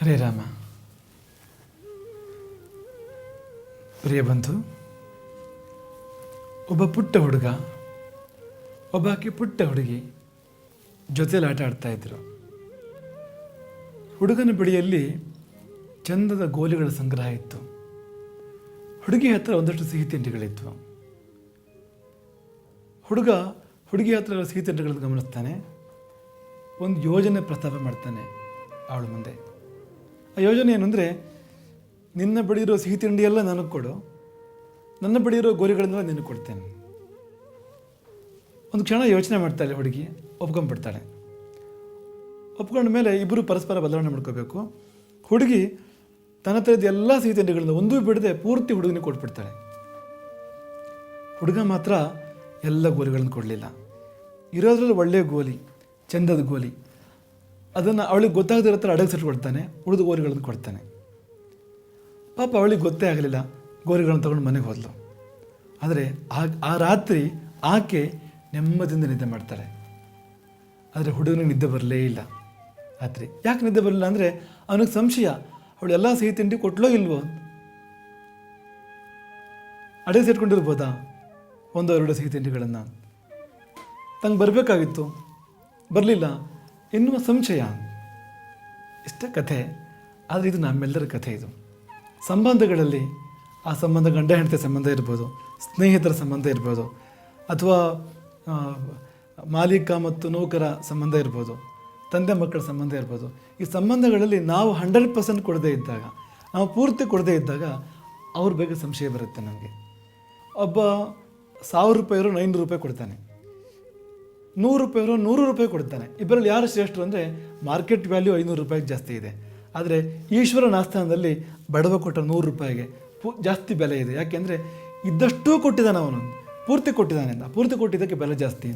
ಹರೇ ರಾಮ. ಪ್ರಿಯ ಬಂಧು, ಒಬ್ಬ ಪುಟ್ಟ ಹುಡುಗ, ಒಬ್ಬಾಕೆ ಪುಟ್ಟ ಹುಡುಗಿ ಜೊತೆಲಿ ಆಟ ಆಡ್ತಾ ಇದ್ರು. ಹುಡುಗನ ಬಳಿಯಲ್ಲಿ ಚಂದದ ಗೋಲಿಗಳ ಸಂಗ್ರಹ ಇತ್ತು. ಹುಡುಗಿ ಹತ್ರ ಒಂದಷ್ಟು ಸಿಹಿ ತಿಂಡಿಗಳಿದ್ವು. ಹುಡುಗ ಹುಡುಗಿ ಹತ್ರ ಸಿಹಿ ತಿಂಡಿಗಳನ್ನು ಗಮನಿಸ್ತಾನೆ. ಒಂದು ಯೋಜನೆ ಪ್ರಸ್ತಾಪ ಮಾಡ್ತಾನೆ ಅವಳ ಮುಂದೆ. ಆ ಯೋಜನೆ ಏನಂದರೆ, ನಿನ್ನ ಬಳಿ ಇರೋ ಸಿಹಿ ತಿಂಡಿಯೆಲ್ಲ ನನಗೆ ಕೊಡು, ನನ್ನ ಬಳಿ ಇರೋ ಗೋಲಿಗಳನ್ನೆಲ್ಲ ನಿನಗೆ ಕೊಡ್ತೇನೆ. ಒಂದು ಕ್ಷಣ ಯೋಚನೆ ಮಾಡ್ತಾಳೆ ಹುಡುಗಿ, ಒಪ್ಕೊಂಡ್ಬಿಡ್ತಾಳೆ. ಒಪ್ಕೊಂಡ ಮೇಲೆ ಇಬ್ಬರು ಪರಸ್ಪರ ಬದಲಾವಣೆ ಮಾಡ್ಕೋಬೇಕು. ಹುಡುಗಿ ತನ್ನ ಹತ್ರದ ಎಲ್ಲ ಸಿಹಿ ತಿಂಡಿಗಳನ್ನು ಒಂದೂ ಬಿಡದೆ ಪೂರ್ತಿ ಹುಡುಗನಿಗೆ ಕೊಟ್ಬಿಡ್ತಾಳೆ. ಹುಡುಗ ಮಾತ್ರ ಎಲ್ಲ ಗೋಲಿಗಳನ್ನು ಕೊಡಲಿಲ್ಲ. ಇರೋದ್ರಲ್ಲಿ ಒಳ್ಳೆಯ ಗೋಲಿ, ಚಂದದ ಗೋಲಿ, ಅದನ್ನು ಅವಳಿಗೆ ಗೊತ್ತಾಗದಿರೋ ಥರ ಅಡಗಿಸಿಟ್ಕೊಳ್ತಾನೆ. ಉಳಿದ ಗೋಲಿಗಳನ್ನು ಕೊಡ್ತಾನೆ. ಪಾಪ ಅವಳಿಗೆ ಗೊತ್ತೇ ಆಗಲಿಲ್ಲ. ಗೋಲಿಗಳನ್ನು ತಗೊಂಡು ಮನೆಗೆ ಹೋದ್ಲು. ಆದರೆ ಆ ರಾತ್ರಿ ಆಕೆ ನೆಮ್ಮದಿಯಿಂದ ನಿದ್ದೆ ಮಾಡ್ತಾಳೆ. ಆದರೆ ಹುಡುಗನಿಗೆ ನಿದ್ದೆ ಬರಲೇ ಇಲ್ಲ ರಾತ್ರಿ. ಯಾಕೆ ನಿದ್ದೆ ಬರಲಿಲ್ಲ ಅಂದರೆ, ಅವನಿಗೆ ಸಂಶಯ, ಅವಳು ಎಲ್ಲ ಸಿಹಿ ತಿಂಡಿ ಕೊಟ್ಲೋ ಇಲ್ವೋ, ಅಡಗಿಸಿಟ್ಕೊಂಡಿರ್ಬೋದಾ ಒಂದು ಎರಡು ಸಿಹಿ ತಿಂಡಿಗಳನ್ನು. ತಂಗೆ ಬರಬೇಕಾಗಿತ್ತು, ಬರಲಿಲ್ಲ ಎನ್ನುವ ಸಂಶಯ. ಇಷ್ಟೇ ಕಥೆ. ಆದರೆ ಇದು ನಮ್ಮೆಲ್ಲರ ಕಥೆ. ಇದು ಸಂಬಂಧಗಳಲ್ಲಿ, ಆ ಸಂಬಂಧ ಗಂಡ ಹೆಂಡತಿ ಸಂಬಂಧ ಇರ್ಬೋದು, ಸ್ನೇಹಿತರ ಸಂಬಂಧ ಇರ್ಬೋದು, ಅಥವಾ ಮಾಲೀಕ ಮತ್ತು ನೌಕರ ಸಂಬಂಧ ಇರ್ಬೋದು, ತಂದೆ ಮಕ್ಕಳ ಸಂಬಂಧ ಇರ್ಬೋದು. ಈ ಸಂಬಂಧಗಳಲ್ಲಿ ನಾವು 100% ಕೊಡದೇ ಇದ್ದಾಗ, ನಾವು ಪೂರ್ತಿ ಕೊಡದೇ ಇದ್ದಾಗ ಅವ್ರ ಬಗ್ಗೆ ಸಂಶಯ ಬರುತ್ತೆ ನಮಗೆ. ಒಬ್ಬ 1000 ರೂಪಾಯಿರೋ 900 ರೂಪಾಯಿ ಕೊಡ್ತಾನೆ, 100 ರೂಪಾಯಿರೋ 100 ರೂಪಾಯಿ ಕೊಡ್ತಾನೆ. ಇಬ್ಬರಲ್ಲಿ ಯಾರು ಶ್ರೇಷ್ಠರು ಅಂದರೆ, ಮಾರ್ಕೆಟ್ ವ್ಯಾಲ್ಯೂ 500 ರೂಪಾಯಿಗೆ ಜಾಸ್ತಿ ಇದೆ. ಆದರೆ ಈಶ್ವರನ ಆಸ್ಥಾನದಲ್ಲಿ ಬಡವ ಕೊಟ್ಟ 100 ರೂಪಾಯಿಗೆ ಜಾಸ್ತಿ ಬೆಲೆ ಇದೆ. ಯಾಕೆಂದರೆ ಇದ್ದಷ್ಟೂ ಕೊಟ್ಟಿದ್ದಾನೆ ಅವನು, ಪೂರ್ತಿ ಕೊಟ್ಟಿದ್ದಾನೆ. ಪೂರ್ತಿ ಕೊಟ್ಟಿದ್ದಕ್ಕೆ ಬೆಲೆ ಜಾಸ್ತಿ.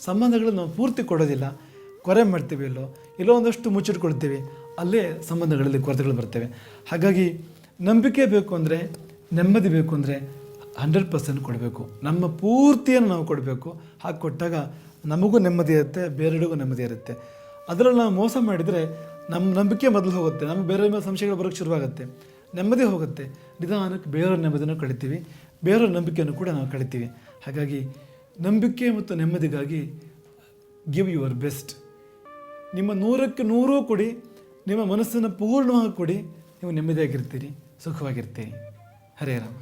ಸಂಬಂಧಗಳನ್ನು ನಾವು ಪೂರ್ತಿ ಕೊಡೋದಿಲ್ಲ, ಕೊರೆ ಮಾಡ್ತೀವಿ, ಎಲ್ಲೋ ಒಂದಷ್ಟು ಮುಚ್ಚಿಟ್ಕೊಳ್ತೀವಿ. ಅಲ್ಲೇ ಸಂಬಂಧಗಳಲ್ಲಿ ಕೊರತೆಗಳು ಬರ್ತವೆ. ಹಾಗಾಗಿ ನಂಬಿಕೆ ಬೇಕು ಅಂದರೆ, ನೆಮ್ಮದಿ ಬೇಕು ಅಂದರೆ 100% ಕೊಡಬೇಕು. ನಮ್ಮ ಪೂರ್ತಿಯನ್ನು ನಾವು ಕೊಡಬೇಕು. ಹಾಗೆ ಕೊಟ್ಟಾಗ ನಮಗೂ ನೆಮ್ಮದಿ ಇರುತ್ತೆ, ಬೇರೆಡೆಗೂ ನೆಮ್ಮದಿ ಇರುತ್ತೆ. ಅದರಲ್ಲಿ ನಾವು ಮೋಸ ಮಾಡಿದರೆ ನಮ್ಮ ನಂಬಿಕೆ ಮೊದಲು ಹೋಗುತ್ತೆ, ನಮಗೆ ಬೇರೆ ಮೇಲೆ ಸಂಶಯಗಳು ಬರೋಕ್ಕೆ ಶುರುವಾಗುತ್ತೆ, ನೆಮ್ಮದಿ ಹೋಗುತ್ತೆ. ನಿಧಾನಕ್ಕೆ ಬೇರೆಯವ್ರ ನೆಮ್ಮದಿನೂ ಕಳಿತೀವಿ, ಬೇರೆಯವ್ರ ನಂಬಿಕೆಯನ್ನು ಕೂಡ ನಾವು ಕಳಿತೀವಿ. ಹಾಗಾಗಿ ನಂಬಿಕೆ ಮತ್ತು ನೆಮ್ಮದಿಗಾಗಿ ಗಿವ್ ಯುವರ್ ಬೆಸ್ಟ್. ನಿಮ್ಮ 100ಕ್ಕೆ 100 ಕೊಡಿ, ನಿಮ್ಮ ಮನಸ್ಸನ್ನು ಪೂರ್ಣವಾಗಿ ಕೊಡಿ. ನೀವು ನೆಮ್ಮದಿಯಾಗಿರ್ತೀರಿ, ಸುಖವಾಗಿರ್ತೀರಿ. ಹರೇ ರಾಮ.